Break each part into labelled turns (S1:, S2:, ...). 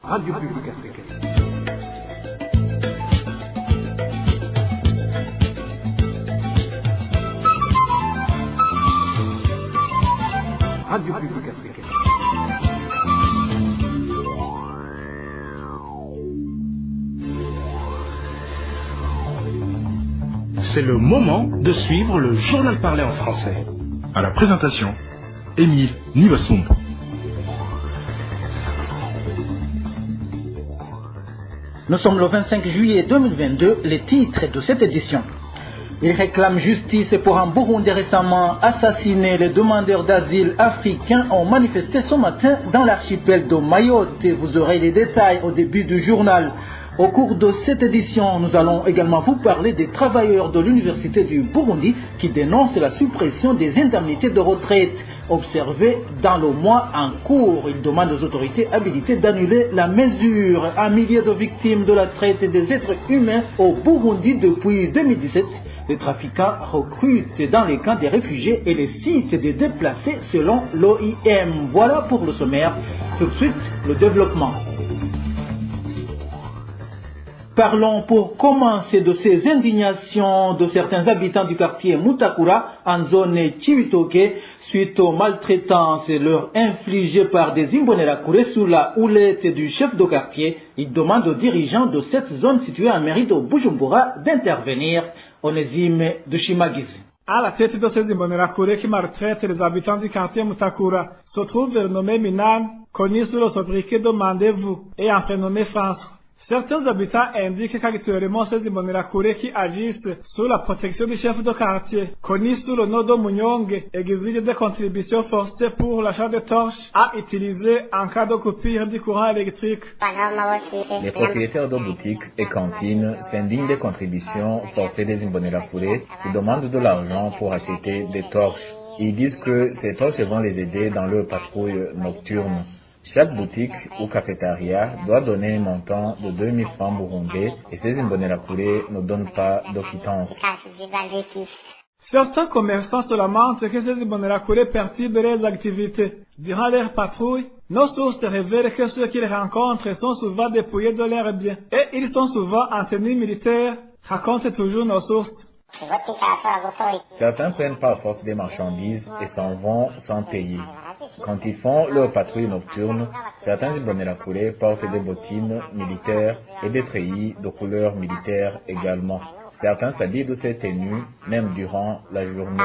S1: Radio Publique Africaine. Radio Publique Africaine.
S2: C'est le moment de suivre le journal parlé en français.
S3: À la présentation, Émile Nivasumpo.
S4: Nous sommes le 25 juillet 2022, les titres de cette édition. Il réclame justice pour un Burundi récemment assassiné. Les demandeurs d'asile africains ont manifesté ce matin dans l'archipel de Mayotte. Vous aurez les détails au début du journal. Au cours de cette édition, nous allons également vous parler des travailleurs de l'Université du Burundi qui dénoncent la suppression des indemnités de retraite observées dans le mois en cours. Ils demandent aux autorités habilitées d'annuler la mesure. Un millier de victimes de la traite des êtres humains au Burundi depuis 2017. Les trafiquants recrutent dans les camps des réfugiés et les sites des déplacés selon l'OIM. Voilà pour le sommaire. Tout de suite, le développement. Parlons pour commencer de ces indignations de certains habitants du quartier Mutakura en zone Chibitoke suite aux maltraitances leur infligées par des Imbonerakure sous la houlette du chef de quartier. Ils demandent aux dirigeants de cette zone située en mairie de Bujumbura d'intervenir. Onésime de Shimagizi.
S5: À la tête de ces Imbonerakure qui maltraitent les habitants du quartier Mutakura se trouve le nommé Minan, connu sous le sobriquet de Mandez-vous et en prénommé François. Certains habitants indiquent qu'actuellement ces Imbonerakure qui agissent sous la protection du chef de quartier, connu sous le nom de Munyonge, exigent des contributions forcées pour l'achat de torches à utiliser en cas de coupure du courant électrique.
S6: Les propriétaires de boutiques et cantines s'indignent des contributions forcées des Imbonerakure qui demandent de l'argent pour acheter des torches. Ils disent que ces torches vont les aider dans leur patrouille nocturne. Chaque boutique ou cafétéria doit donner un montant de 2000 francs burundais et ces Imbonerakure ne donnent pas de quittance.
S5: Certains commerçants se lamentent que ces Imbonerakure perturbent leurs activités. Durant leur patrouille, nos sources révèlent que ceux qu'ils rencontrent sont souvent dépouillés de leurs biens et ils sont souvent en tenue militaire, racontent toujours nos sources.
S6: Certains prennent par force des marchandises et s'en vont sans payer. Quand ils font leur patrouille nocturne, certains Imbonerakure portent des bottines militaires et des treillis de couleur militaire également. Certains s'habillent de ces tenues, même durant la journée.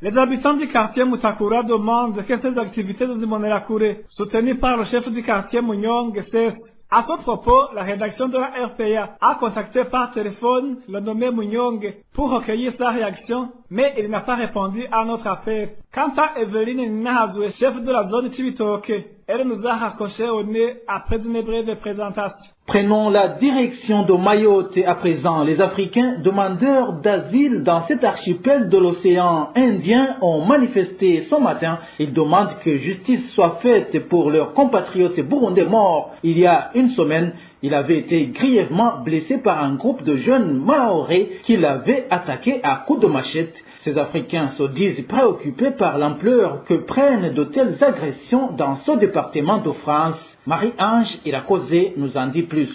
S5: Les habitants du quartier Mutakura demandent que ces activités des Imbonerakure, soutenues par le chef du quartier Munyong, cessent. À ce propos, la rédaction de la RPA a contacté par téléphone le nommé Munyong pour recueillir sa réaction, mais il n'a pas répondu à notre appel. Quant à Evelyne Nahazwe, chef de la zone Chibitoke, elle nous a raccroché au nez après une brève présentation.
S4: Prenons la direction de Mayotte à présent. Les Africains demandeurs d'asile dans cet archipel de l'océan Indien ont manifesté ce matin. Ils demandent que justice soit faite pour leurs compatriotes burundais morts. Il y a une semaine, il avait été grièvement blessé par un groupe de jeunes mahorais qui l'avaient attaqué à coups de machette. Ces Africains se disent préoccupés par l'ampleur que prennent de telles agressions dans ce département de France. Marie-Ange Irakoze nous en dit plus.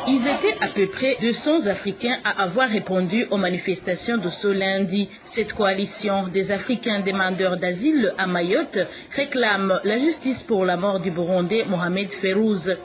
S7: Ils étaient à peu près 200 Africains à avoir répondu aux manifestations de ce lundi. Cette coalition des Africains demandeurs d'asile à Mayotte réclame la justice pour la mort du Burundais Mohamed Férouz.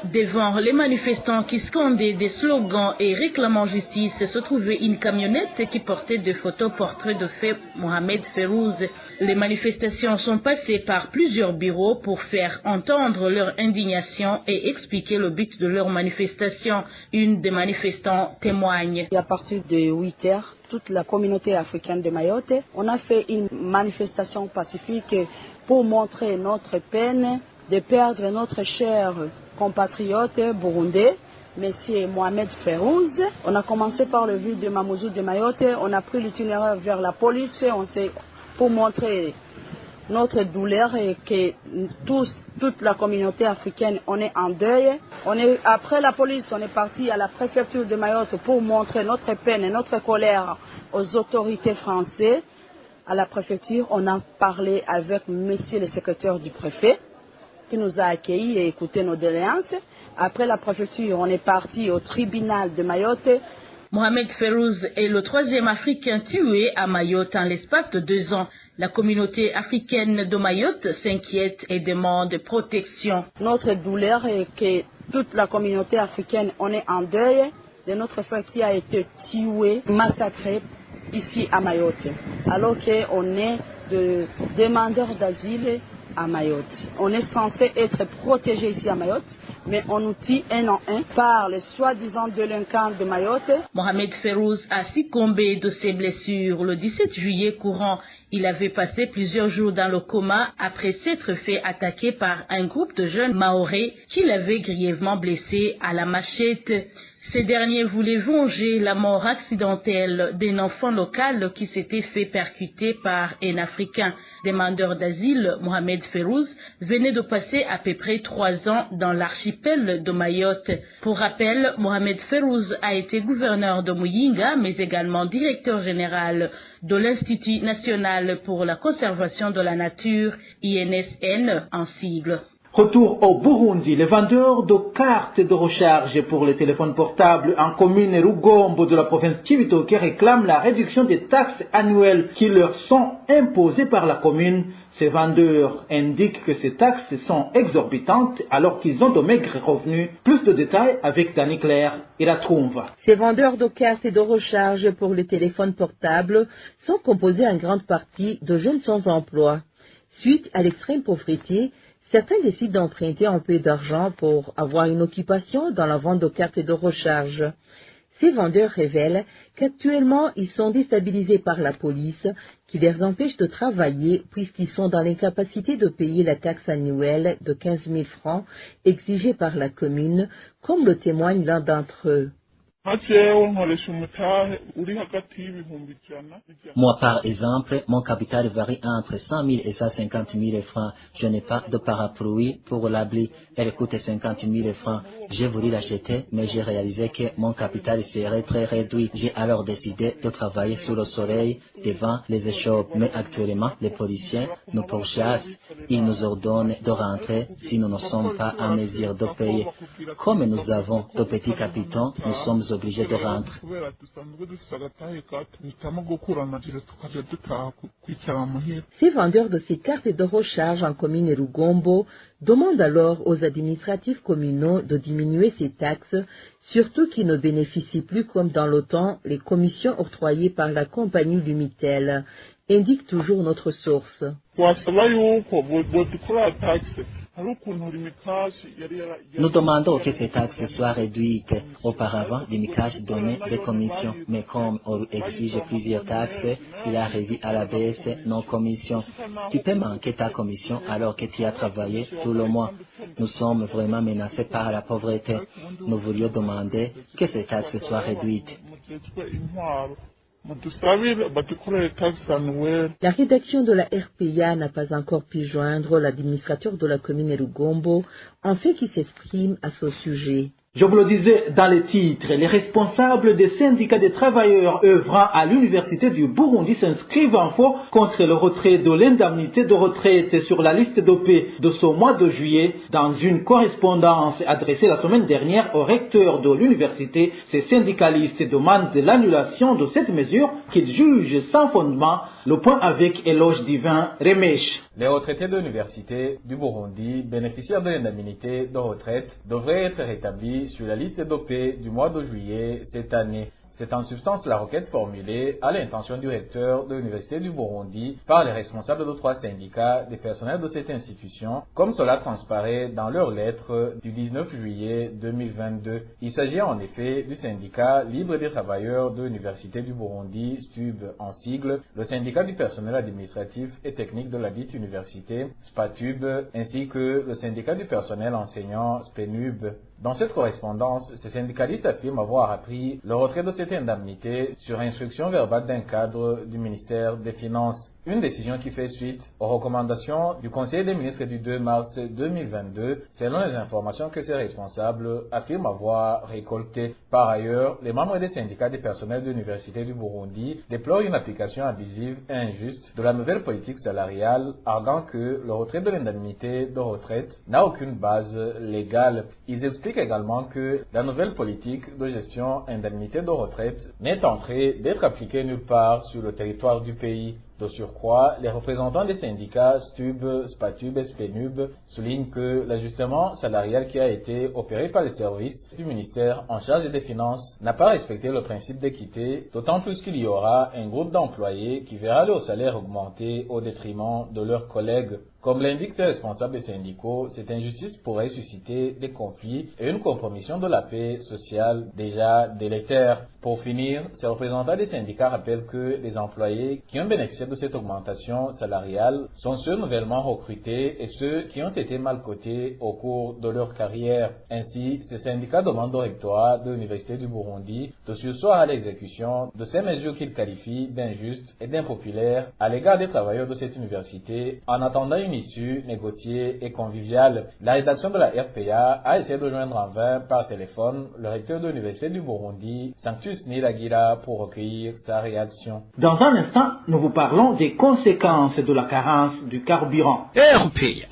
S7: Devant les manifestants qui scandaient des slogans et réclamant justice, se trouvait une camionnette qui portait des photos portraits de feu Mohamed Férouz. Les manifestations sont passées par plusieurs bureaux pour faire entendre leur indignation et expliquer le but de leur manifestation. Une des manifestants témoigne.
S8: À partir de 8 heures, toute la communauté africaine de Mayotte, on a fait une manifestation pacifique pour montrer notre peine de perdre notre cher compatriote burundais, M. Mohamed Férouz. On a commencé par le ville de Mamoudzou de Mayotte, on a pris l'itinéraire vers la police pour montrer notre douleur et que toute la communauté africaine, on est en deuil. Après la police, on est parti à la préfecture de Mayotte pour montrer notre peine et notre colère aux autorités françaises. à la préfecture, on a parlé avec monsieur le secrétaire du préfet qui nous a accueillis et écouté nos doléances. Après la préfecture, on est parti au tribunal de Mayotte.
S7: Mohamed Ferrouz est le 3e Africain tué à Mayotte en l'espace de 2 ans. La communauté africaine de Mayotte s'inquiète et demande protection.
S8: Notre douleur est que toute la communauté africaine, on est en deuil de notre frère qui a été tué, massacré ici à Mayotte. Alors qu'on est de demandeurs d'asile à Mayotte. On est censé être protégé ici à Mayotte, mais on nous tue un en un par les soi-disant délinquants de Mayotte.
S7: Mohamed Ferrouz a succombé de ses blessures le 17 juillet courant. Il avait passé plusieurs jours dans le coma après s'être fait attaquer par un groupe de jeunes mahorais qui l'avaient grièvement blessé à la machette. Ces derniers voulaient venger la mort accidentelle d'un enfant local qui s'était fait percuter par un Africain. Demandeur d'asile, Mohamed Ferrouz venait de passer à peu près 3 ans dans l'archipel de Mayotte. Pour rappel, Mohamed Ferrouz a été gouverneur de Muyinga, mais également directeur général de l'Institut national pour la conservation de la nature, INSN en sigle.
S4: Retour au Burundi, les vendeurs de cartes de recharge pour les téléphones portables en commune Rugombo de la province Cibitoke réclament la réduction des taxes annuelles qui leur sont imposées par la commune. Ces vendeurs indiquent que ces taxes sont exorbitantes alors qu'ils ont de maigres revenus. Plus de détails avec Dani Claire et la Trouve.
S9: Ces vendeurs de cartes de recharge pour les téléphones portables sont composés en grande partie de jeunes sans emploi. Suite à l'extrême pauvreté, certains décident d'emprunter un peu d'argent pour avoir une occupation dans la vente de cartes de recharge. Ces vendeurs révèlent qu'actuellement, ils sont déstabilisés par la police qui les empêche de travailler puisqu'ils sont dans l'incapacité de payer la taxe annuelle de 15 000 francs exigée par la commune, comme le témoigne l'un d'entre eux.
S10: Moi, par exemple, mon capital varie entre 100 000 et 150 000 francs. Je n'ai pas de parapluie pour l'abri. Elle coûte 50 000 francs. J'ai voulu l'acheter, mais j'ai réalisé que mon capital serait très réduit. J'ai alors décidé de travailler sous le soleil devant les échoppes. Mais actuellement, les policiers nous pourchassent. Ils nous ordonnent de rentrer si nous ne sommes pas en mesure de payer. Comme nous avons de petits capitaux, nous sommes obligés de rentrer.
S9: Ces vendeurs de ces cartes de recharge en commune Rugombo demandent alors aux administratifs communaux de diminuer ces taxes, surtout qu'ils ne bénéficient plus comme dans le temps les commissions octroyées par la compagnie Lumitel, indique toujours notre source.
S10: Nous demandons que ces taxes soient réduites. Auparavant, Limicage donnait des commissions, mais comme on exige plusieurs taxes, il a réduit à la baisse nos commissions. Tu peux manquer ta commission alors que tu as travaillé tout le mois. Nous sommes vraiment menacés par la pauvreté. Nous voulions demander que ces taxes soient réduites.
S9: La rédaction de la RPA n'a pas encore pu joindre l'administrateur de la commune Rugombo, en fait qui s'exprime à ce sujet.
S4: Je vous le disais dans les titres, les responsables des syndicats des travailleurs œuvrant à l'université du Burundi s'inscrivent en faux contre le retrait de l'indemnité de retraite sur la liste d'OP de ce mois de juillet. Dans une correspondance adressée la semaine dernière au recteur de l'université, ces syndicalistes demandent l'annulation de cette mesure qu'ils jugent sans fondement. Le point avec Éloge Divin Remèche.
S6: Les retraités de l'université du Burundi, bénéficiaires de l'indemnité de retraite, devraient être rétablis sur la liste d'OP du mois de juillet cette année. C'est en substance la requête formulée à l'intention du recteur de l'Université du Burundi par les responsables de 3 syndicats des personnels de cette institution, comme cela transparaît dans leur lettre du 19 juillet 2022. Il s'agit en effet du syndicat libre des travailleurs de l'Université du Burundi, STUB en sigle, le syndicat du personnel administratif et technique de la dite université, SPATUB, ainsi que le syndicat du personnel enseignant, SPENUB. Dans cette correspondance, ces syndicalistes affirment avoir appris le retrait de cette indemnité sur instruction verbale d'un cadre du ministère des Finances. Une décision qui fait suite aux recommandations du Conseil des ministres du 2 mars 2022, selon les informations que ces responsables affirment avoir récoltées. Par ailleurs, les membres des syndicats des personnels de l'Université du Burundi déplorent une application abusive et injuste de la nouvelle politique salariale, arguant que le retrait de l'indemnité de retraite n'a aucune base légale. Ils expliquent également que la nouvelle politique de gestion indemnité de retraite n'est en train d'être appliquée nulle part sur le territoire du pays. De surcroît, les représentants des syndicats STUB, SPATUB et SPENUB soulignent que l'ajustement salarial qui a été opéré par les services du ministère en charge des Finances n'a pas respecté le principe d'équité, d'autant plus qu'il y aura un groupe d'employés qui verra leur salaire augmenter au détriment de leurs collègues. Comme l'indiquent ces responsables syndicaux, cette injustice pourrait susciter des conflits et une compromission de la paix sociale déjà délétère. Pour finir, ces représentants des syndicats rappellent que les employés qui ont bénéficié de cette augmentation salariale sont ceux nouvellement recrutés et ceux qui ont été mal cotés au cours de leur carrière. Ainsi, ces syndicats demandent au rectorat de l'Université du Burundi de surseoir à l'exécution de ces mesures qu'ils qualifient d'injustes et d'impopulaires à l'égard des travailleurs de cette université en attendant une issue négociée et conviviale. La rédaction de la RPA a essayé de joindre en vain par téléphone le recteur de l'Université du Burundi, Sanctus Nilagira, pour recueillir sa réaction.
S4: Dans un instant, nous vous parlons des conséquences de la carence du carburant.
S2: RPA.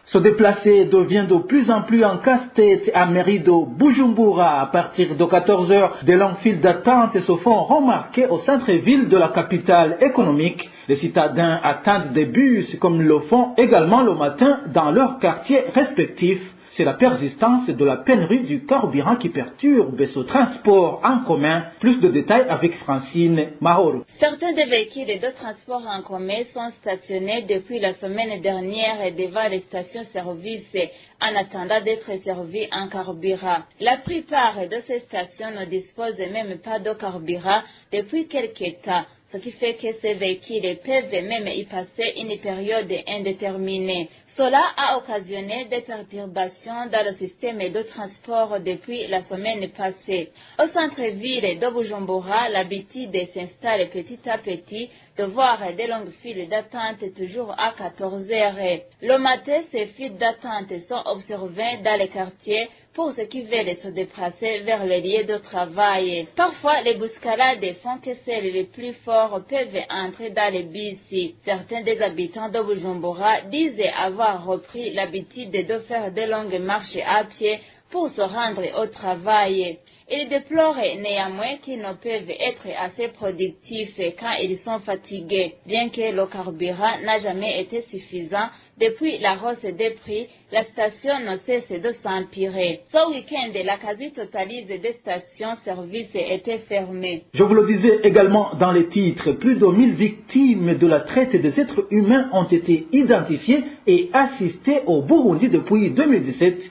S4: Se déplacer devient de plus en plus un casse-tête à Merido, Bujumbura. À partir de 14h, des longues files d'attente se font remarquer au centre-ville de la capitale économique. Les citadins attendent des bus comme le font également le matin dans leurs quartiers respectifs. C'est la persistance de la pénurie du carburant qui perturbe ce transport en commun. Plus de détails avec Francine Mahoro.
S11: Certains des véhicules de transport en commun sont stationnés depuis la semaine dernière devant les stations-service en attendant d'être servis en carburant. La plupart de ces stations ne disposent même pas de carburant depuis quelques temps, ce qui fait que ces véhicules peuvent même y passer une période indéterminée. Cela a occasionné des perturbations dans le système de transport depuis la semaine passée. Au centre-ville de Bujumbura, l'habitude s'installe petit à petit de voir des longues files d'attente toujours à 14 heures. Le matin, ces files d'attente sont observées dans les quartiers pour ceux qui veulent se déplacer vers le lieu de travail. Parfois, les bousculades font que celles les plus forts peuvent entrer dans les bus. Certains des habitants de Bujumbura disent avoir repris l'habitude de faire de longues marches à pied pour se rendre au travail. Ils déplorent néanmoins qu'ils ne peuvent être assez productifs quand ils sont fatigués. Bien que le carburant n'a jamais été suffisant, depuis la hausse des prix, la station ne cesse de s'empirer. Ce week-end, la quasi-totalité des stations-service étaient fermées.
S4: Je vous le disais également dans les titres, plus de 1000 victimes de la traite des êtres humains ont été identifiées et assistées au Burundi depuis 2017.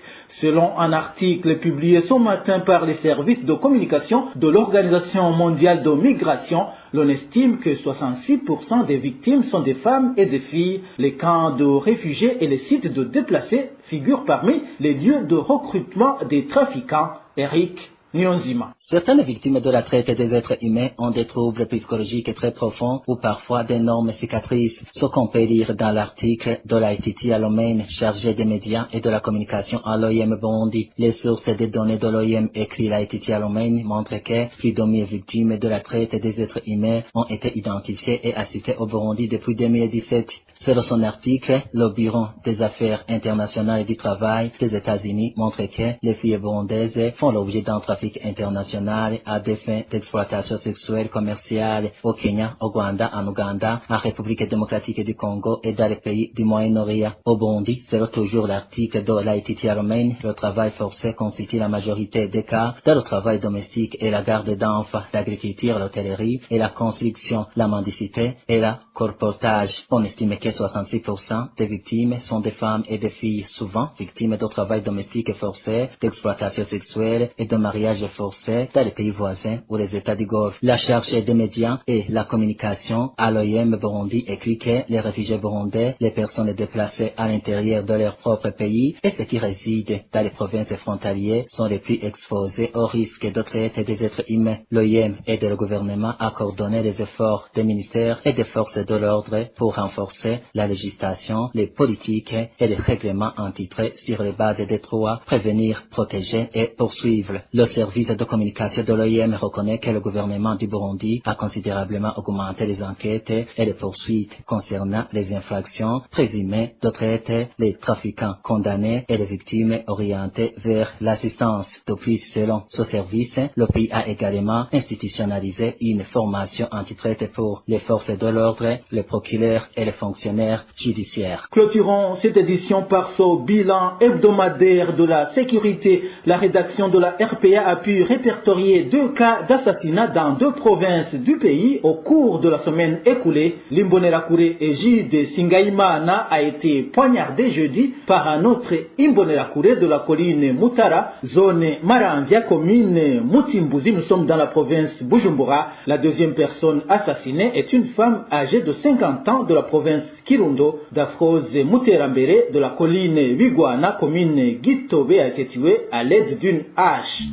S4: Selon un article publié ce matin par les services de communication de l'Organisation mondiale de migration, l'on estime que 66% des victimes sont des femmes et des filles. Les camps de réfugiés et les sites de déplacés figurent parmi les lieux de recrutement des trafiquants. Eric Nyonzima.
S10: Certaines victimes de la traite des êtres humains ont des troubles psychologiques très profonds ou parfois d'énormes cicatrices. Ce qu'on peut lire dans l'article de Laetitia Alomène, chargée des médias et de la communication à l'OIM Burundi. Les sources des données de l'OIM, écrit Laetitia Alomène, montrent que plus de 1000 victimes de la traite des êtres humains ont été identifiées et assistées au Burundi depuis 2017. Selon son article, le Bureau des Affaires internationales du travail des États-Unis montre que les filles burundaises font l'objet d'un trafic international à des fins d'exploitation sexuelle commerciale au Kenya, au Rwanda, en Ouganda, en République démocratique du Congo et dans les pays du Moyen-Orient. Au Burundi, selon toujours l'article de Laetitia Alomène, le travail forcé constitue la majorité des cas dans le travail domestique et la garde d'enfants, l'agriculture, l'hôtellerie et la construction, la mendicité et la colportage. On estime que 66% des victimes sont des femmes et des filles, souvent victimes de travail domestique forcé, d'exploitation sexuelle et de mariage voyages forcés dans les pays voisins ou les États du Golfe. La charge des médias et la communication à l'OIM Burundi écrit que les réfugiés burundais, les personnes déplacées à l'intérieur de leur propre pays et ceux qui résident dans les provinces frontalières sont les plus exposés au risque de traite des êtres humains. L'OIM aide le gouvernement à coordonner les efforts des ministères et des forces de l'ordre pour renforcer la législation, les politiques et les règlements anti-traite sur les bases des droits, prévenir, protéger et poursuivre. Le service de communication de l'OIM reconnaît que le gouvernement du Burundi a considérablement augmenté les enquêtes et les poursuites concernant les infractions présumées de traite, les trafiquants condamnés et les victimes orientées vers l'assistance. De plus, selon ce service, le pays a également institutionnalisé une formation anti-traite pour les forces de l'ordre, les procureurs et les fonctionnaires judiciaires.
S4: Clôturons cette édition par ce bilan hebdomadaire de la sécurité. La rédaction de la RPA a pu répertorier 2 cas d'assassinat dans 2 provinces du pays au cours de la semaine écoulée. L'Imbonerakure et Gide Singaimana a été poignardé jeudi par un autre Imbonerakure de la colline Mutara, zone Marandia, commune Mutimbuzi. Nous sommes dans la province Bujumbura. La deuxième personne assassinée est une femme âgée de 50 ans de la province Kirundo. Dafrose Muterambere de la colline Wiguana, commune Gitobe, a été tuée à l'aide d'une hache.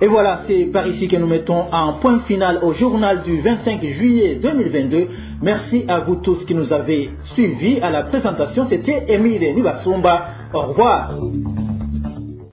S4: Et voilà, c'est par ici que nous mettons un point final au journal du 25 juillet 2022. Merci à vous tous qui nous avez suivis. À la présentation, c'était Émile Nibasumba. Au revoir.